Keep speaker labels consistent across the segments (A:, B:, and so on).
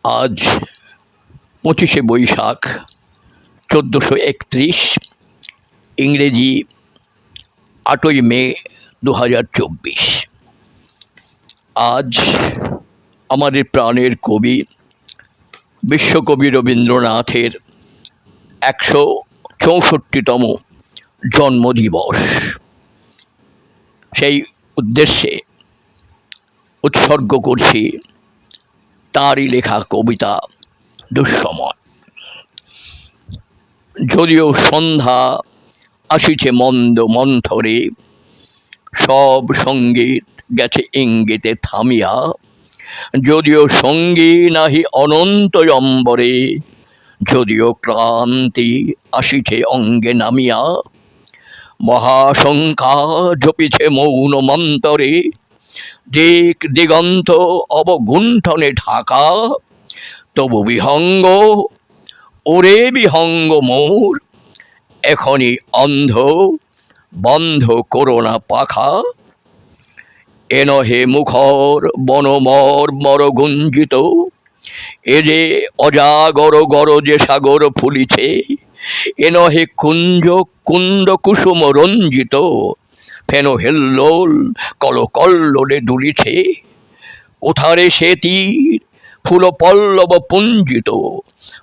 A: আজ 25শে বৈশাখ 1431, ইংরেজি 8ই মে 2024। আজ আমাদের প্রাণের কবি বিশ্বকবি রবীন্দ্রনাথের 164তম জন্মদিবস। সেই উদ্দেশ্যে উৎসর্গ করছি তাঁরই লেখা কবিতা দুঃসময়। যদিও সন্ধ্যা আসিছে মন্দ মন্থরে, সব সঙ্গীত গেছে ইঙ্গিতে থামিয়া। যদিও সঙ্গী নাহি অনন্ত অম্বরে, যদিও ক্লান্তি আসিছে অঙ্গে নামিয়া। মহাশঙ্কা জপিছে মৌন মন্তরে, দিক দিগন্ত অবগুণ্ঠনে ঢাকা। তবু বিহঙ্গ, ওরে বিহঙ্গ মোর, এখনই অন্ধ, বন্ধ করোনা পাখা। এ নহে মুখর বনমর মরগুঞ্জিত, এ যে অজাগর গরজে সাগর ফুলিছে। এ নহে কুঞ্জ কুন্দ কুসুম রঞ্জিত, ফেন হেল্লোল কলকল্লোলে দুলিছে। কোথারে সে তীর ফুল পল্লব পুঞ্জিত,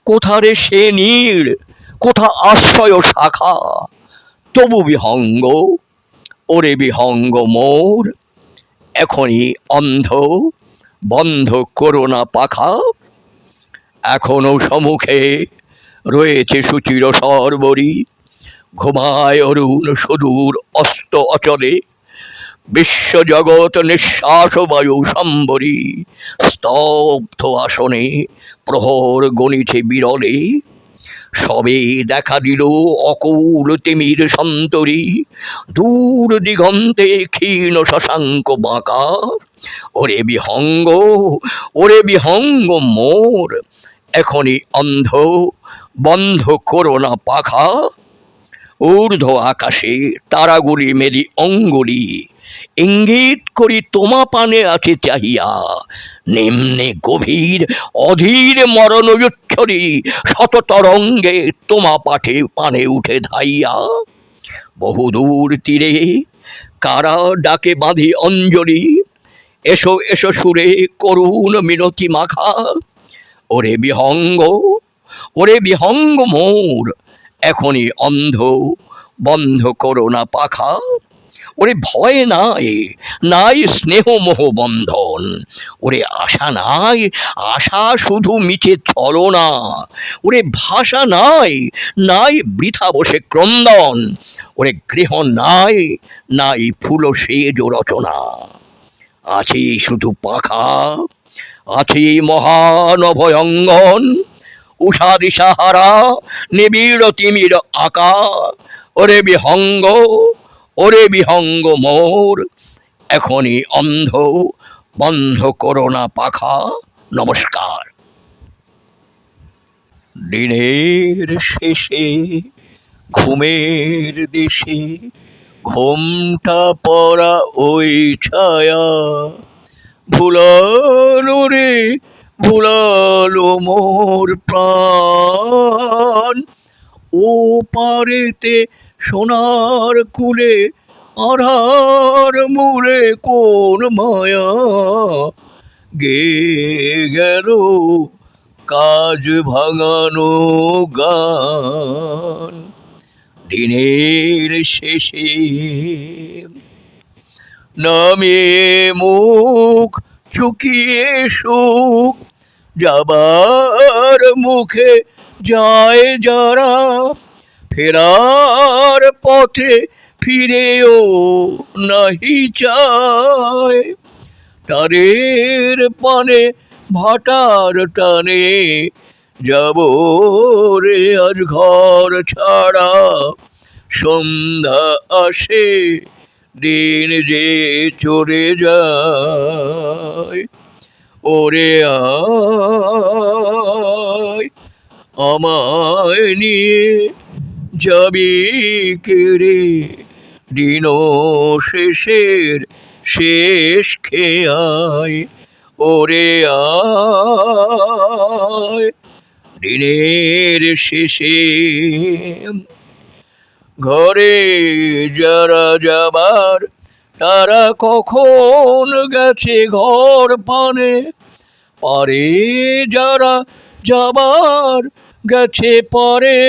A: কোথারে সে নীড়, কোথা আশ্রয় শাখা। তবু বিহঙ্গ, ওরে বিহঙ্গ মোর, এখনই অন্ধ, বন্ধ করোনা পাখা। এখনো সম্মুখে রয়েছে সুচির সর্বরী, ঘুমায় অরুণ সুদূর অস্ত অচলে। বিশ্বজগৎ নিঃশ্বাস বায়ু সম্বরী, স্তব্ধ আসনে প্রহর গণিছে বিরলে। সবে দেখা দিল অকুল তিমির সন্তরী, দূর দিগন্তে ক্ষীণ শশাঙ্ক বাঁকা। ওরে বিহঙ্গ, ওরে বিহঙ্গ মোর, এখনই অন্ধ, বন্ধ করোনা পাখা। ঊর্ধ্ব আকাশে তারাগুলি মেলি অঙ্গুলি, ইঙ্গিত করি তোমা পানে আছে চাহিয়া। নিম্নে গভীর অধীর মরণযুচ্ছরি, শত তরঙ্গে তোমা পাঠে পানে উঠে ধাইয়া। বহুদূর তীরে কারা ডাকে বাঁধি অঞ্জলি, এসো এসো সুরে করুণ মিনতি মাখা। ওরে বিহঙ্গ, ওরে বিহঙ্গ মোর, এখনই অন্ধ, বন্ধ করোনা পাখা। ওরে ভয় নাই, নাই স্নেহ মোহ বন্ধন, ওরে আশা নাই, আশা শুধু মিছে ছলনা। ওরে ভাষা নাই, নাই বৃথা বসে ক্রন্দন, ওরে গৃহ নাই, নাই ফুল সেজ রচনা। আছে শুধু পাখা, আছে মহান অভয়ঙ্গন, উষা দিশাহারা নিবিড় তিমির আকা। ওরে বিহঙ্গ, ওরে বিহঙ্গ মোর, এখনই অন্ধ, বন্ধ করোনা পাখা। নমস্কার। দিনের শেষে ঘুমের দেশে ঘোমটা পরা ওই ছায়া, ভুলালো রে ভুলালো মোর প্রাণ। ও পারেতে সোনার কুলে আধার মূলে কোন মায়া, গে গেল কাজ ভাঙানো গান। দিনের শেষে নামিয়ে মুখ চুকিয়ে সুখ, যাবার মুখে যায় যারা। ফেরার পথে ফিরেও নাহি চায়, তারের পানে ভাটার টানে যাব রে আজ ঘর ছাড়া। সন্ধ্যা আসে, দিন যে চলে যায়। ওরে আয়, আমায় নিয়ে যাবি কে রে, দিন শেষের শেষ খেয়ায়। ওরে আয়। আয় দিনের শেষে। ঘরে যারা যাবার তারা কখন গেছে ঘর পানে, পারে যারা যাবার গেছে পরে।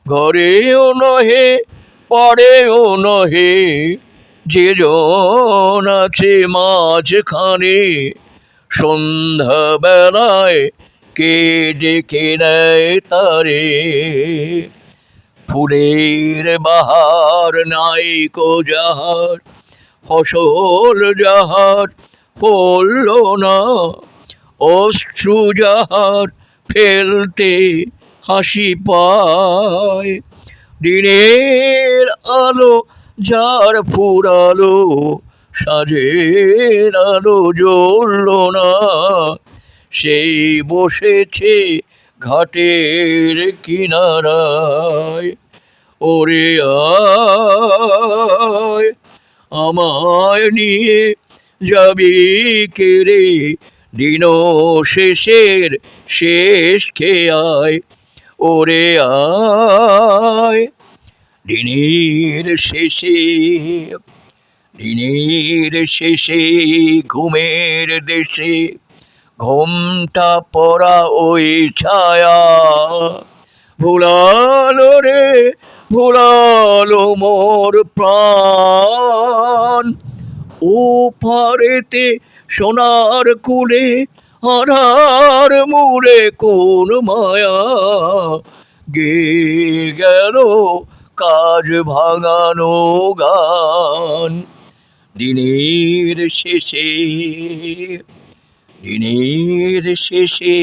A: ঘরেও নহে পরেও নহে, যে জন আছে মাঝখানে, সন্ধ্যাবেলায় কে ডেকে নেয় তারে। ফুলের বাহার নাইকো যাহার, ফসল যাহার ফলল না, অশ্রু যাহার ফেলতে হাসি পায়। দিনের আলো যার ফুরালো, সাঁঝের আলো জ্বলল না, সেই বসেছে ঘাটের কিনারায়। ওরে আয় আমায় নিয়ে যাবি কে রে, দিন শেষের শেষ খেয়ায়। ওরে আয় দিনের শেষে, দিনের শেষে ঘুমের দেশে, ঘোমটা পরা ওই ছায়া ভুলালো রে, ভুলালো মোর প্রাণ। ও পারেতে সোনার কুলে, আধার মুড়ে কোন মায়া, গে গেল কাজ ভাঙানো গান। দিনের শেষে, দিনের শেষে।